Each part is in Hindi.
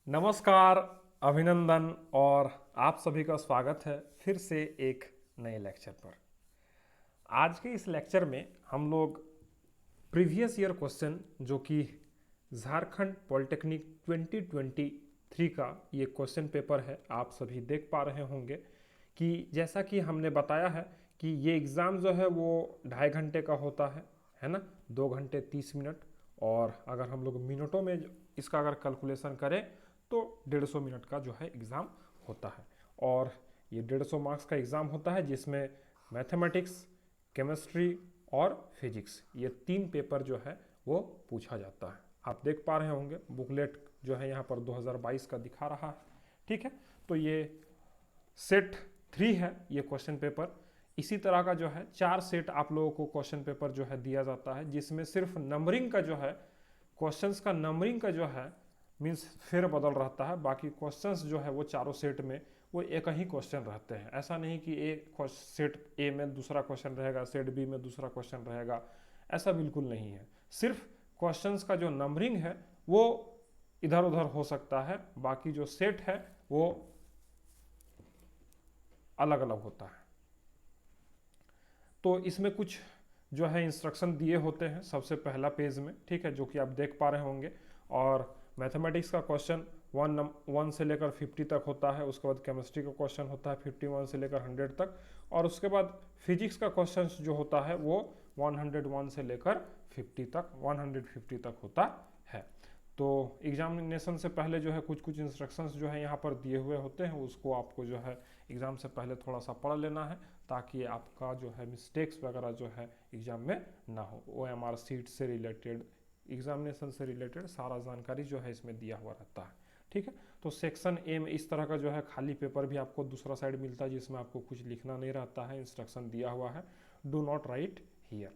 नमस्कार, अभिनंदन और आप सभी का स्वागत है फिर से एक नए लेक्चर पर। आज के इस लेक्चर में हम लोग प्रीवियस ईयर क्वेश्चन जो कि झारखंड पॉलिटेक्निक 2023 का ये क्वेश्चन पेपर है, आप सभी देख पा रहे होंगे कि जैसा कि हमने बताया है कि ये एग्ज़ाम जो है वो 2.5 घंटे का होता है ना, 2 घंटे 30 मिनट। और अगर हम लोग मिनटों में इसका अगर कैलकुलेशन करें तो 150 मिनट का जो है एग्ज़ाम होता है। और ये 150 मार्क्स का एग्ज़ाम होता है जिसमें मैथमेटिक्स, केमिस्ट्री और फिजिक्स ये 3 पेपर जो है वो पूछा जाता है। आप देख पा रहे होंगे बुकलेट जो है यहाँ पर 2022 का दिखा रहा है। ठीक है, तो ये सेट 3 है ये क्वेश्चन पेपर। इसी तरह का जो है 4 सेट आप लोगों को क्वेश्चन पेपर जो है दिया जाता है, जिसमें सिर्फ नंबरिंग का जो है क्वेश्चंस का नंबरिंग का जो है मीन्स फेर बदल रहता है। बाकी क्वेश्चंस जो है वो चारों सेट में वो एक ही क्वेश्चन रहते हैं। ऐसा नहीं कि सेट ए में दूसरा क्वेश्चन रहेगा, सेट बी में दूसरा क्वेश्चन रहेगा, ऐसा बिल्कुल नहीं है। सिर्फ क्वेश्चंस का जो नंबरिंग है वो इधर उधर हो सकता है, बाकी जो सेट है वो अलग अलग होता है। तो इसमें कुछ जो है इंस्ट्रक्शन दिए होते हैं सबसे पहला पेज में, ठीक है, जो कि आप देख पा रहे होंगे। और मैथमेटिक्स का क्वेश्चन 1 से लेकर 50 तक होता है। उसके बाद केमिस्ट्री का क्वेश्चन होता है 51 से लेकर 100 तक। और उसके बाद फिजिक्स का क्वेश्चन जो होता है वो 101 से लेकर 150 तक होता है। तो एग्जामिनेशन से पहले जो है कुछ कुछ इंस्ट्रक्शंस जो है यहाँ पर दिए हुए होते हैं, उसको आपको जो है एग्ज़ाम से पहले थोड़ा सा पढ़ लेना है, ताकि आपका जो है मिस्टेक्स वगैरह जो है एग्ज़ाम में ना हो। OMR सीट से रिलेटेड, एग्जामिनेशन से रिलेटेड सारा जानकारी जो है इसमें दिया हुआ रहता है। ठीक है, तो सेक्शन ए में इस तरह का जो है खाली पेपर भी आपको दूसरा साइड मिलता है, जिसमें आपको कुछ लिखना नहीं रहता है, इंस्ट्रक्शन दिया हुआ है, डू नॉट राइट हियर।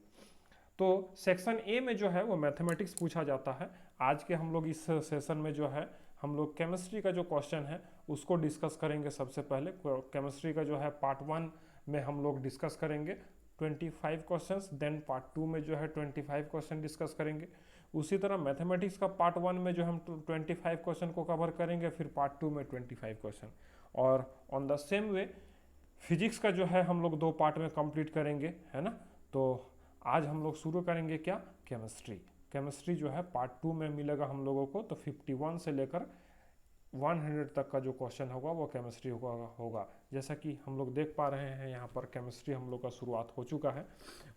तो सेक्शन ए में जो है वो मैथमेटिक्स पूछा जाता है। आज के हम लोग इस सेशन में जो है हम लोग केमिस्ट्री का जो क्वेश्चन है उसको डिस्कस करेंगे। सबसे पहले केमिस्ट्री का जो है पार्ट 1 में हम लोग डिस्कस करेंगे 25 क्वेश्चंस, देन पार्ट 2 में जो है 25 क्वेश्चन डिस्कस करेंगे। उसी तरह मैथमेटिक्स का पार्ट 1 में जो हम 25 क्वेश्चन को कवर करेंगे, फिर पार्ट 2 में 25 क्वेश्चन। और on the same way physics का जो है हम लोग 2 पार्ट में कंप्लीट करेंगे, है ना। तो आज हम लोग शुरू करेंगे क्या, केमिस्ट्री। केमिस्ट्री जो है पार्ट 2 में मिलेगा हम लोगों को, तो 51 से लेकर 100 तक का जो क्वेश्चन होगा वो केमिस्ट्री होगा। जैसा कि हम लोग देख पा रहे हैं यहाँ पर केमिस्ट्री हम लोग का शुरुआत हो चुका है।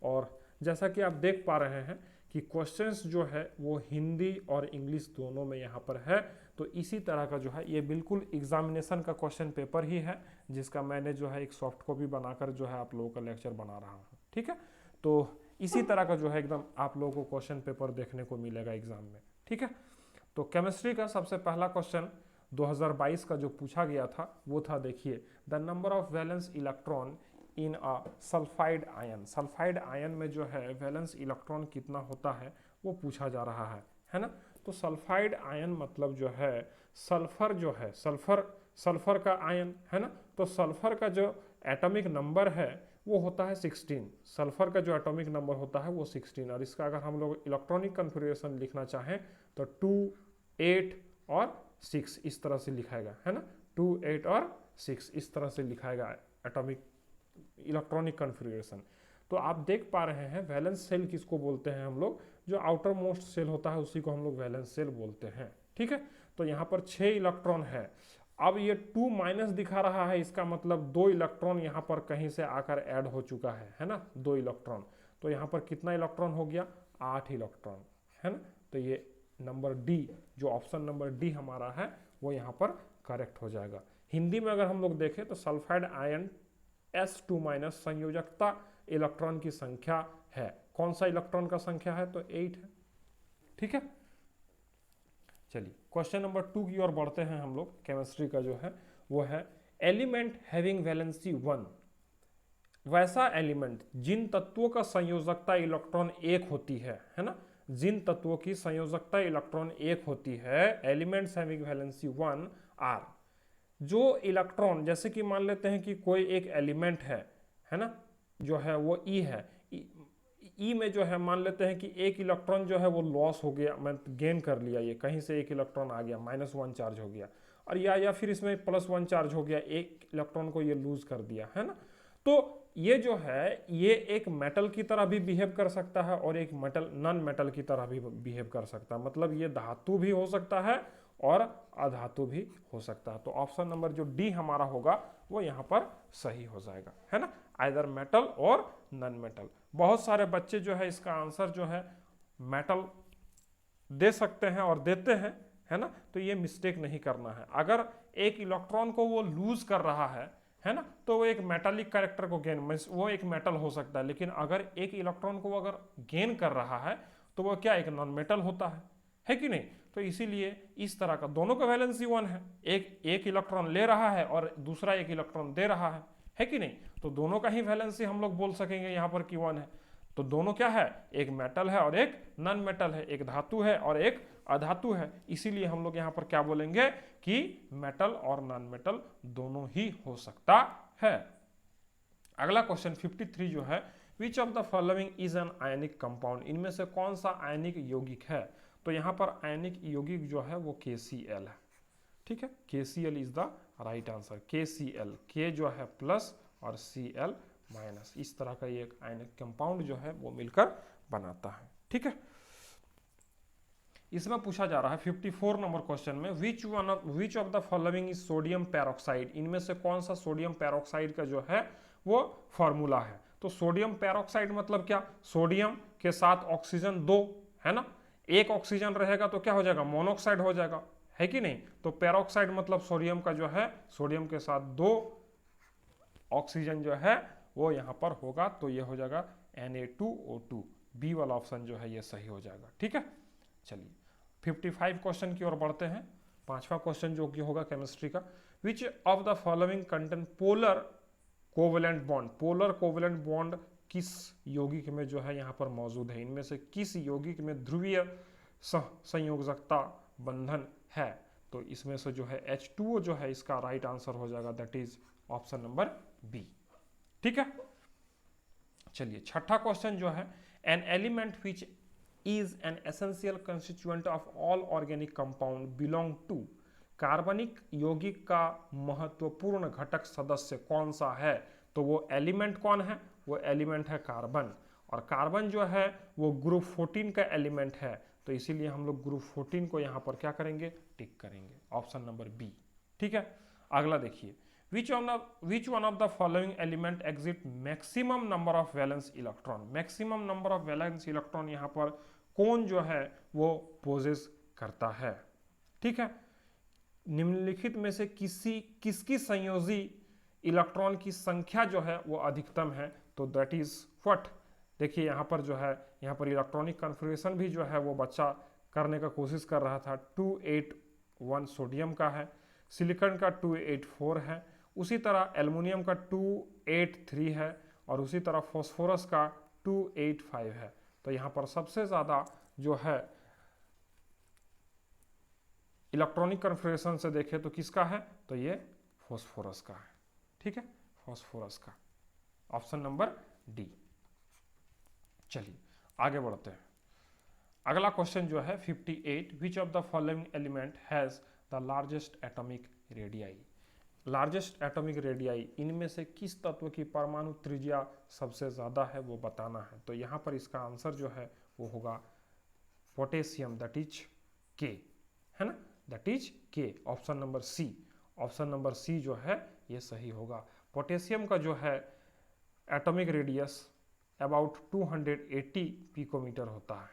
और जैसा कि आप देख पा रहे हैं कि क्वेश्चंस जो है वो हिंदी और इंग्लिश दोनों में यहाँ पर है। तो इसी तरह का जो है ये बिल्कुल एग्जामिनेशन का क्वेश्चन पेपर ही है, जिसका मैंने जो है एक सॉफ्ट कॉपी बनाकर जो है आप लोगों का लेक्चर बना रहा हूँ। ठीक है, तो इसी तरह का जो है एकदम आप लोगों को क्वेश्चन पेपर देखने को मिलेगा एग्जाम में। ठीक है, तो केमिस्ट्री का सबसे पहला क्वेश्चन 2022 का जो पूछा गया था वो था, देखिए, the number of valence electron in a sulphide ion. Sulphide ion में जो है वैलेंस इलेक्ट्रॉन कितना होता है वो पूछा जा रहा है ना। तो सल्फाइड आयन मतलब जो है सल्फर जो है, सल्फर का आयन है ना। तो सल्फर का जो एटॉमिक नंबर है वो होता है 16। सल्फर का जो एटॉमिक नंबर होता है वो 16। और इसका अगर हम लोग इलेक्ट्रॉनिक कन्फिग्रेशन लिखना चाहें तो 2, 8 और 6 इस तरह से लिखाएगा, है ना। 2, 8 और 6 इस तरह से लिखाएगा एटॉमिक इलेक्ट्रॉनिक कन्फिग्रेशन। तो आप देख पा रहे हैं वैलेंस सेल किसको बोलते हैं हम लोग, जो आउटर मोस्ट सेल होता है उसी को हम लोग वैलेंस सेल बोलते हैं। ठीक है, तो यहाँ पर 6 इलेक्ट्रॉन है। अब ये 2 माइनस दिखा रहा है, इसका मतलब 2 इलेक्ट्रॉन यहाँ पर कहीं से आकर ऐड हो चुका है ना, 2 इलेक्ट्रॉन। तो यहाँ पर कितना इलेक्ट्रॉन हो गया, 8 इलेक्ट्रॉन, है ना। तो ये नंबर डी, जो ऑप्शन नंबर डी हमारा है वो यहाँ पर करेक्ट हो जाएगा। हिंदी में अगर हम लोग देखें तो सल्फाइड आयन S2 माइनस संयोजकता इलेक्ट्रॉन की संख्या है। कौन सा इलेक्ट्रॉन का संख्या है, तो 8 है। ठीक है, चलिए क्वेश्चन नंबर 2 की ओर बढ़ते हैं हम लोग। केमिस्ट्री का जो है वो है एलिमेंट हैविंग वैलेंसी 1। वैसा एलिमेंट जिन तत्वों का संयोजकता इलेक्ट्रॉन 1 होती है ना। जिन तत्वों की संयोजकता इलेक्ट्रॉन 1 होती है, एलिमेंट्स हैविंग वैलेंसी 1 आर। जो इलेक्ट्रॉन, जैसे कि मान लेते हैं कि कोई एक एलिमेंट है ना, जो है वो ई है। ई में जो है मान लेते हैं कि एक इलेक्ट्रॉन जो है वो लॉस हो गया, मैं गेन कर लिया, ये कहीं से एक इलेक्ट्रॉन आ गया, -1 चार्ज हो गया, और या फिर इसमें +1 चार्ज हो गया, एक इलेक्ट्रॉन को ये लूज कर दिया है ना। तो ये जो है ये एक मेटल की तरह भी बिहेव कर सकता है और एक नॉन मेटल की तरह भी बिहेव कर सकता है, मतलब ये धातु भी हो सकता है और अधातु भी हो सकता है। तो ऑप्शन नंबर जो डी हमारा होगा वो यहाँ पर सही हो जाएगा, है ना, आइदर मेटल और नॉन मेटल। बहुत सारे बच्चे जो है इसका आंसर जो है मेटल दे सकते हैं और देते हैं, है ना, तो ये मिस्टेक नहीं करना है। अगर एक इलेक्ट्रॉन को वो लूज कर रहा है ना, तो वो एक मेटालिक कैरेक्टर को गेन, वो एक मेटल हो सकता है, लेकिन अगर एक इलेक्ट्रॉन को अगर गेन कर रहा है तो वो क्या एक नॉन मेटल होता है कि नहीं। तो इसीलिए इस तरह का दोनों का वैलेंसी 1 है, एक इलेक्ट्रॉन ले रहा है और दूसरा एक इलेक्ट्रॉन दे रहा है कि नहीं, तो दोनों का ही वैलेंसी हम लोग बोल सकेंगे यहाँ पर कि 1 है। तो दोनों क्या है, एक मेटल है और एक नॉन मेटल है, एक धातु है और एक अधातु है, इसीलिए हम लोग यहाँ पर क्या बोलेंगे कि मेटल और नॉन मेटल दोनों ही हो सकता है। अगला क्वेश्चन 53 जो है, which of the following is an ionic compound, इनमें से कौन सा आयनिक यौगिक है। तो यहाँ पर आयनिक यौगिक जो है वो KCl है, ठीक है, KCl is the right answer. KCl, K जो है प्लस और Cl माइनस, इस तरह का ये एक आयनिक कंपाउंड जो है वो मिलकर बनाता है, ठीक है। इसमें पूछा जा रहा है 54 नंबर क्वेश्चन में, which of the following is sodium peroxide, इनमें से कौन सा सोडियम पेरोक्साइड का जो है वो फॉर्मूला है। तो सोडियम पेरोक्साइड मतलब क्या, सोडियम के साथ ऑक्सीजन 2 है ना, एक ऑक्सीजन रहेगा तो क्या हो जाएगा, मोनोक्साइड हो जाएगा, है कि नहीं। तो पेरोक्साइड मतलब सोडियम का जो है, सोडियम के साथ 2 ऑक्सीजन जो है वो यहाँ पर होगा, तो ये हो जाएगा Na2O2, बी वाला ऑप्शन जो है ये सही हो जाएगा, ठीक है। चलिए 55 क्वेश्चन की ओर बढ़ते हैं। पांचवा क्वेश्चन जो कि होगा केमिस्ट्री का, which of the following contain polar covalent bond, polar covalent bond किस यौगिक में जो है यहाँ पर मौजूद है, इनमें से किस यौगिक में ध्रुवीय संयोजकता बंधन है। तो इसमें से जो है H2O जो है इसका राइट आंसर हो जाएगा, that is option number B, ठीक है। चलिए छठा क्वेश्चन जो है, an element which is an essential constituent of all organic compound belong to, कार्बनिक यौगिक का महत्वपूर्ण घटक सदस्य कौन सा है। तो वो एलिमेंट कौन है, वो एलिमेंट है कार्बन, और कार्बन जो है वो ग्रुप 14 का एलिमेंट है, तो इसीलिए हम लोग ग्रुप 14 को यहाँ पर क्या करेंगे, टिक करेंगे, ऑप्शन नंबर बी, ठीक है। अगला देखिए, which one of the following element exit maximum number of valence electron, maximum number of valence electron यहाँ पर कौन जो है वो पोजेस करता है, ठीक है। निम्नलिखित में से किसकी संयोजी इलेक्ट्रॉन की संख्या जो है वो अधिकतम है, तो दैट इज व्हाट। देखिए यहाँ पर जो है, यहाँ पर इलेक्ट्रॉनिक कन्फिगरेशन भी जो है वो बच्चा करने का कोशिश कर रहा था। 281 सोडियम का है, सिलिकॉन का 284 है, उसी तरह एल्युमिनियम का 283 है, और उसी तरह फॉस्फोरस का 285 है। तो यहाँ पर सबसे ज़्यादा जो है इलेक्ट्रॉनिक कन्फिगरेशन से देखें तो किसका है, तो ये फॉस्फोरस का है, ठीक है, फॉस्फोरस का, ऑप्शन नंबर डी। चलिए आगे बढ़ते हैं। अगला क्वेश्चन जो है 58, which of the following element has the largest atomic radii, largest atomic radii, इनमें से किस तत्व की परमाणु त्रिज्या सबसे ज़्यादा है वो बताना है। तो यहाँ पर इसका आंसर जो है वो होगा पोटेशियम, दैट इज के, है ना, that is K, option number C, option number C जो है ये सही होगा। पोटेशियम का जो है एटॉमिक रेडियस अबाउट 280 पिकोमीटर होता है,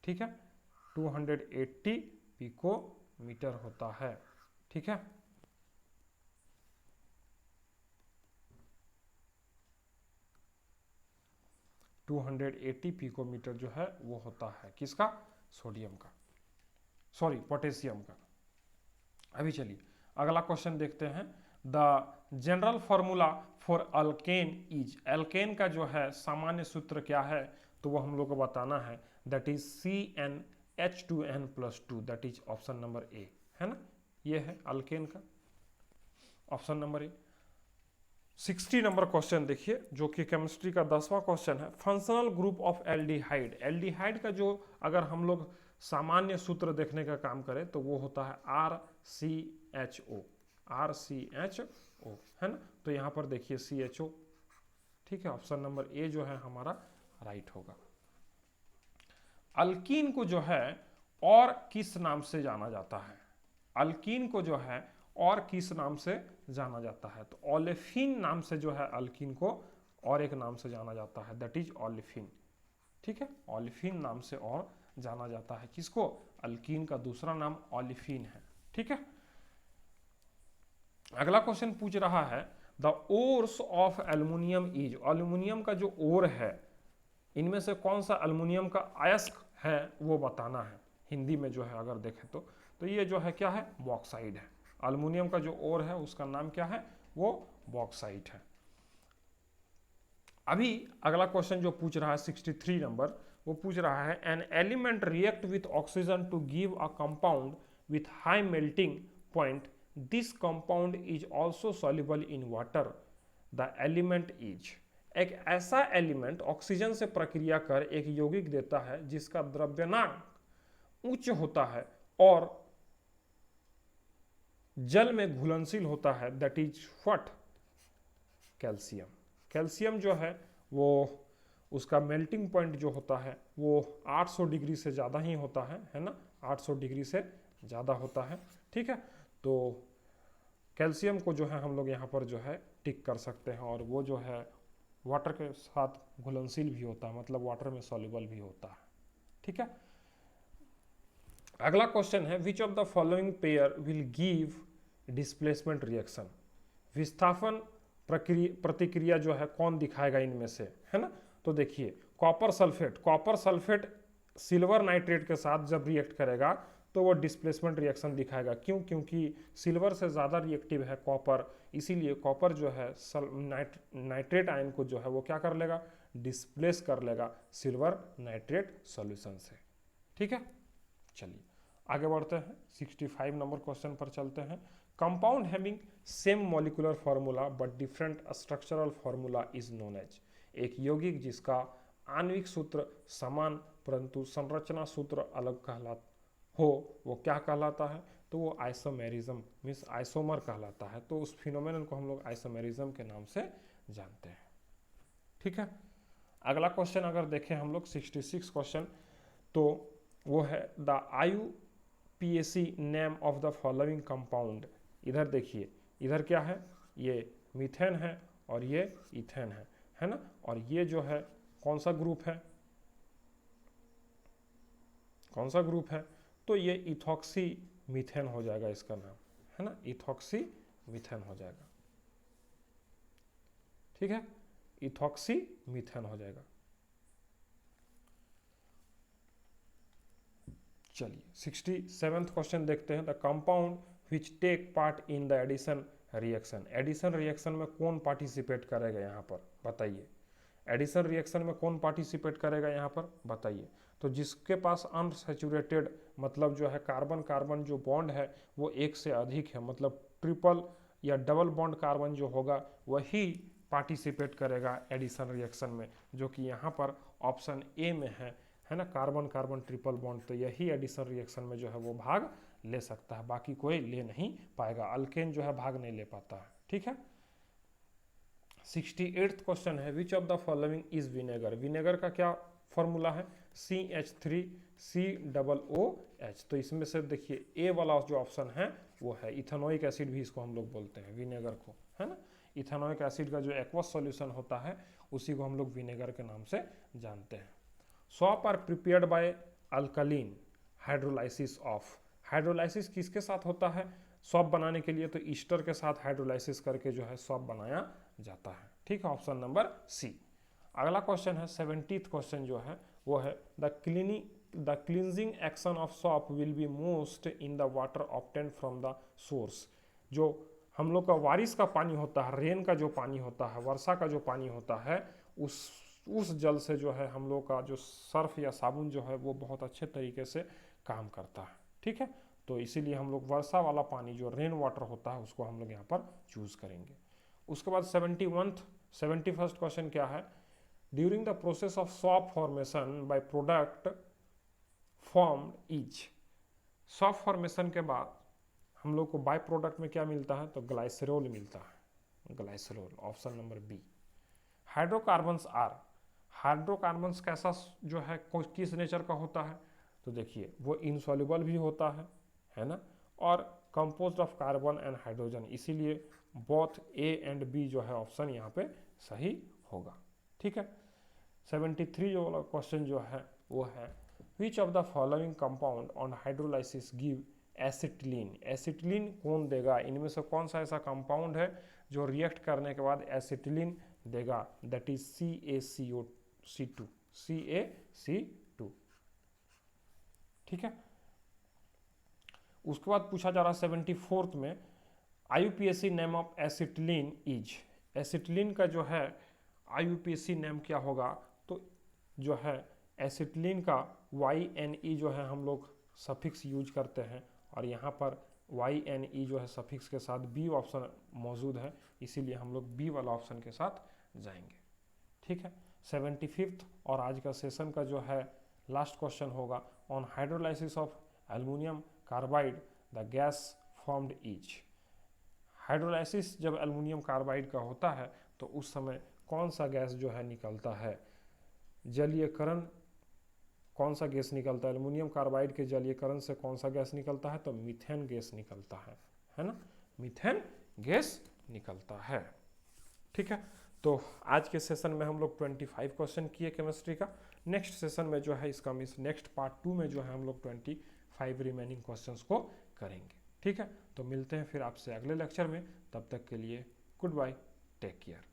ठीक है, 280 पिकोमीटर होता है, ठीक है। टू 280 पिकोमीटर जो है वो होता है किसका, सोडियम का, सॉरी पोटेशियम का। अभी चलिए अगला क्वेश्चन देखते हैं। The general formula for alkane is, alkane का जो है सामान्य सूत्र क्या है, तो वो हम लोग को बताना है, that is CnH2n+2, that is option number A, है ना, ये है अल्केन का option number A. 60 number question देखिए, जो कि केमिस्ट्री का 10वां क्वेश्चन है। Functional group of aldehyde. Aldehyde का जो अगर हम लोग सामान्य सूत्र देखने का काम करें तो वो होता है RCHO। RCHO है ना। तो यहाँ पर देखिए CHO, ठीक है। ऑप्शन नंबर ए जो है हमारा राइट होगा। अल्कीन को जो है और किस नाम से जाना जाता है? अल्कीन को जो है और किस नाम से जाना जाता है? तो ओलेफिन नाम से जो है अल्कीन को और एक नाम से जाना जाता है, दैट इज ओलेफिन। ठीक है, ओलेफिन नाम से और जाना जाता है किसको? अल्कीन का दूसरा नाम ओलेफिन है। ठीक है। अगला क्वेश्चन पूछ रहा है the ores of aluminium is. Aluminium का जो ओर है, इनमें से कौन सा एल्युमिनियम का अयस्क है वो बताना है। हिंदी में जो है अगर देखें तो ये जो है क्या है? बॉक्साइड है। एल्युमिनियम का जो ओर है उसका नाम क्या है? वो बॉक्साइट है। अभी अगला क्वेश्चन जो पूछ रहा है 63 नंबर, वो पूछ रहा है an element react with oxygen to give a compound with high melting point, this compound is also soluble in water, the element is. एक ऐसा एलिमेंट ऑक्सीजन से प्रक्रिया कर एक यौगिक देता है जिसका द्रव्यनांक उच्च होता है और जल में घुलनशील होता है, that is what? Calcium. Calcium जो है वो उसका मेल्टिंग पॉइंट जो होता है वो 800 डिग्री से ज़्यादा ही होता है ना। 800 डिग्री से ज़्यादा होता है। ठीक है। तो कैल्शियम को जो है हम लोग यहाँ पर जो है टिक कर सकते हैं, और वो जो है वाटर के साथ घुलनशील भी होता है, मतलब वाटर में सॉल्युबल भी होता है। ठीक है। अगला क्वेश्चन है which of the following pair will give displacement reaction. विस्थापन प्रतिक्रिया जो है कौन दिखाएगा इनमें से, है ना। तो देखिए कॉपर सल्फेट सिल्वर नाइट्रेट के साथ जब रिएक्ट करेगा तो वो डिस्प्लेसमेंट रिएक्शन दिखाएगा। क्यों? क्योंकि सिल्वर से ज़्यादा रिएक्टिव है कॉपर, इसीलिए कॉपर जो है नाइट्रेट आयन को जो है वो क्या कर लेगा? डिस्प्लेस कर लेगा सिल्वर नाइट्रेट सॉल्यूशन से। ठीक है। चलिए आगे बढ़ते हैं, 65 नंबर क्वेश्चन पर चलते हैं। Compound having same molecular formula but different structural formula is known as. एक यौगिक जिसका आणविक सूत्र समान परंतु संरचना सूत्र अलग कहलाता हो वो क्या कहलाता है? तो वो आइसोमेरिज्म मीन्स आइसोमर कहलाता है। तो उस फिनोमेनन को हम लोग आइसोमेरिज्म के नाम से जानते हैं। ठीक है। अगला क्वेश्चन अगर देखें हम लोग 66 क्वेश्चन, तो वो है the IUPAC name of the following compound. इधर देखिए, इधर क्या है? ये मीथेन है और ये इथेन है ना। और ये जो है कौन सा ग्रुप है? कौन सा ग्रुप है? तो ये इथॉक्सी मीथेन हो जाएगा इसका नाम, है ना। इथॉक्सी मीथेन हो जाएगा। ठीक है, इथॉक्सी मीथेन हो जाएगा। चलिए 67th क्वेश्चन देखते हैं। The compound which take part in the addition reaction. Addition reaction में कौन पार्टिसिपेट करेगा यहाँ पर बताइए? एडिशन रिएक्शन में कौन पार्टिसिपेट करेगा यहाँ पर बताइए? तो जिसके पास अनसैचुरेटेड मतलब जो है कार्बन कार्बन जो बॉन्ड है वो एक से अधिक है, मतलब ट्रिपल या डबल बॉन्ड कार्बन जो होगा वही पार्टिसिपेट करेगा एडिशन रिएक्शन में, जो कि यहाँ पर ऑप्शन ए में है ना। कार्बन कार्बन ट्रिपल बॉन्ड, तो यही एडिशन रिएक्शन में जो है वो भाग ले सकता है, बाकी कोई ले नहीं पाएगा। अल्केन जो है भाग नहीं ले पाता है। ठीक है। 68th क्वेश्चन है which of the following is vinegar. Vinegar का क्या फॉर्मूला है? CH3COOH। तो इसमें से देखिए ए वाला जो ऑप्शन है वो है इथेनोइक एसिड, भी इसको हम लोग बोलते हैं विनेगर को, है ना। इथेनोइक एसिड का जो एक्वस सॉल्यूशन होता है उसी को हम लोग विनेगर के नाम से जानते हैं। Soap are prepared by alkaline hydrolysis of. Hydrolysis किसके साथ होता है सॉप बनाने के लिए? तो ईस्टर के साथ हाइड्रोलाइसिस करके जो है सॉप बनाया जाता है। ठीक है, ऑप्शन नंबर सी। अगला क्वेश्चन है 70th क्वेश्चन जो है वो है the cleansing action of shop will be most in the water obtained from the source. जो हम लोग का बारिश का पानी होता है, रेन का जो पानी होता है, वर्षा का जो पानी होता है, उस जल से जो है हम लोग का जो सर्फ या साबुन जो है वो बहुत अच्छे तरीके से काम करता है। ठीक है, तो इसीलिए हम लोग वर्षा वाला पानी जो रेन वाटर होता है उसको हम लोग यहाँ पर चूज करेंगे। उसके बाद 71st क्वेश्चन क्या है, during the process of salt formation by product formed is. Salt formation के बाद हम लोग को बाय प्रोडक्ट में क्या मिलता है, तो ग्लाइसरॉल मिलता है, glycerol, option number B. Hydrocarbons are, hydrocarbons कैसा जो है किस नेचर का होता है, तो देखिए वो इनसॉल्युबल भी होता है ना, और composed of carbon and hydrogen, इसीलिए बोथ ए एंड बी जो है ऑप्शन यहाँ पे सही होगा। ठीक है। 73 जो वाला क्वेश्चन जो है वो है, which of the following compound on hydrolysis give acetylene. Acetylene कौन देगा, इनमें से कौन सा ऐसा कंपाउंड है जो रिएक्ट करने के बाद एसिटिलीन देगा, दैट इज CaCO2, CaC2। ठीक है। उसके बाद पूछा जा रहा 74th में, IUPAC name of acetylene is. Acetylene का जो है IUPAC नेम क्या होगा, तो जो है एसिटिलीन का YNE जो है हम लोग सफिक्स यूज करते हैं, और यहाँ पर YNE जो है सफिक्स के साथ बी ऑप्शन मौजूद है, इसीलिए हम लोग बी वाला ऑप्शन के साथ जाएंगे। ठीक है। 75th और आज का सेशन का जो है लास्ट क्वेश्चन होगा, on hydrolysis of aluminium carbide the gas formed is. Hydrolysis जब एल्युमिनियम कार्बाइड का होता है तो उस समय कौन सा गैस जो है निकलता है, जलीयकरण कौन सा गैस निकलता है, एल्युमिनियम कार्बाइड के जलीयकरण से कौन सा गैस निकलता है, तो मीथेन गैस निकलता है ना, मीथेन गैस निकलता है। ठीक है। तो आज के सेशन में हम लोग 25 क्वेश्चन किए केमिस्ट्री का। नेक्स्ट सेशन में जो है इसका नेक्स्ट पार्ट 2 में जो है हम लोग 25 रिमेनिंग क्वेश्चंस को करेंगे। ठीक है। तो मिलते हैं फिर आपसे अगले लेक्चर में, तब तक के लिए गुड बाय, टेक केयर।